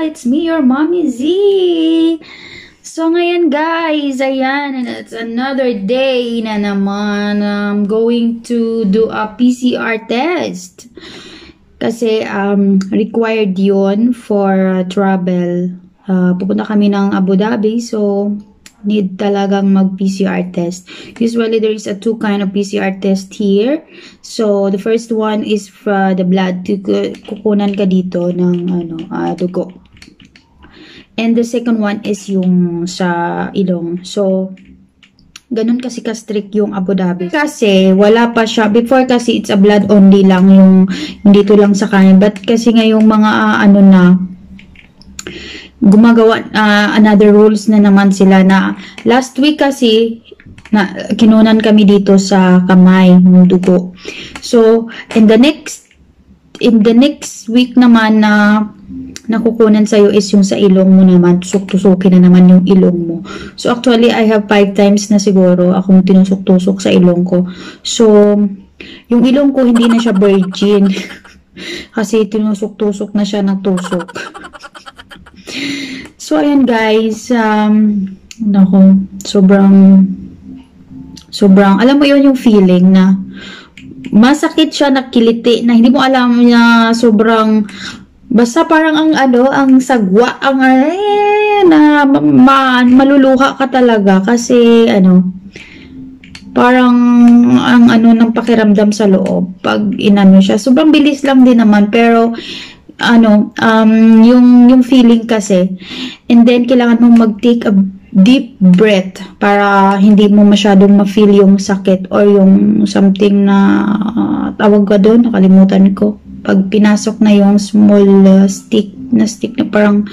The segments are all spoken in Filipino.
It's me, your Mommy Z. So, ngayon guys, ayan, and it's another day na naman. I'm going to do a PCR test. Kasi, required yon for travel. Pupunta kami ng Abu Dhabi, so need talagang mag-PCR test. Usually, there is a two kind of PCR test here. So, the first one is for the blood. Kukunan ka dito ng dugo. And the second one is yung sa ilong. So, ganun kasi ka-strict yung Abu Dhabi. Kasi, wala pa siya. Before kasi, it's a blood only lang yung dito lang sa kanin. But kasi ngayong mga gumagawa another rules na naman sila na last week kasi na kinunan kami dito sa kamay ng dugo. So in the next week naman na nakukunan sa'yo is yung sa ilong mo naman. Tusok-tusukin na naman yung ilong mo. So actually I have 5 times na siguro akong tinusok-tusok sa ilong ko. So yung ilong ko hindi na siya virgin kasi tinusok-tusok na siya ng tusok. So, ayan guys, sobrang, alam mo yun yung feeling na masakit siya, nakiliti, na hindi mo alam na sobrang, basta parang ang sagwa, na maluluha ka talaga kasi, parang, ng pakiramdam sa loob, pag inano siya. Sobrang bilis lang din naman, pero, yung feeling kasi, and then kailangan mong mag-take a deep breath para hindi mo masyadong ma-feel yung sakit or yung something na tawag ka doon, nakalimutan ko, pag pinasok na yung small stick na parang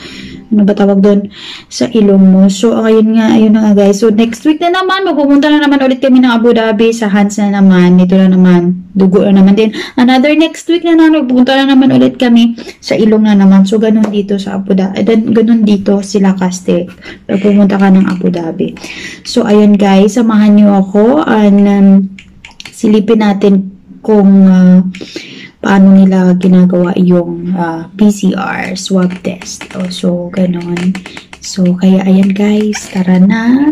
ano ba tawag doon sa ilong mo. So ayun na nga guys. So next week na naman magpupunta na naman ulit kami ng Abu Dhabi, sa hands na naman, ito na naman, dugo na naman din. Another next week na naman magpupunta na naman ulit kami sa ilong na naman. So ganun dito sa Abu Dhabi, ganun dito sila kaste pag pupunta ka ng Abu Dhabi. So ayun guys, samahan niyo ako and silipin natin kung paano nila ginagawa yung PCR swab test. So, ganon. So, kaya ayan guys, tara na.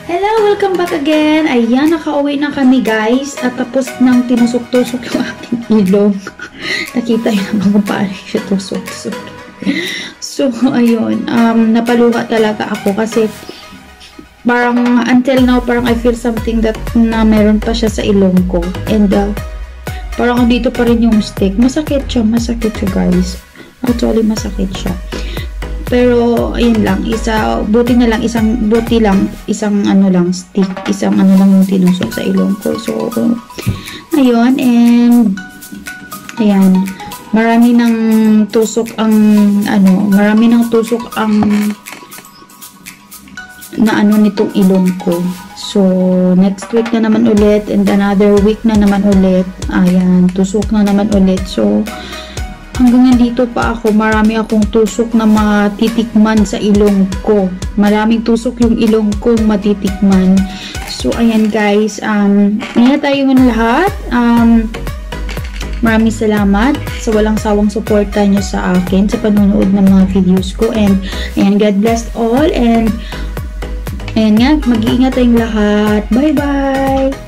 Hello! Welcome back again! Ayan, nakauwi na kami guys. At tapos nang tinusok-tusok yung aking ilong. Nakita yun naman kung paano siya tusok-tusok. So, ayun. Napaluha talaga ako kasi parang until now, parang I feel something that na meron pa siya sa ilong ko. And parang dito pa rin yung stick. Masakit siya guys. Actually, masakit siya. Pero, ayun lang, buti lang, isang ano lang, stick, isang ano lang yung tinusok sa ilong ko. So, ayun, and, ayan, marami ng tusok ang na ano nitong ilong ko. So, next week na naman ulit, and another week na naman ulit, ayan, tusok na naman ulit. So, hanggang dito pa ako, marami akong tusok na matitikman sa ilong ko. Maraming tusok yung ilong ko matitikman. So, ayan guys. Ayan tayo ng lahat. Maraming salamat sa walang sawang suporta nyo sa akin sa panonood ng mga videos ko. And, ayan, God bless all. And, ayan nga, mag-iingat tayong lahat. Bye-bye!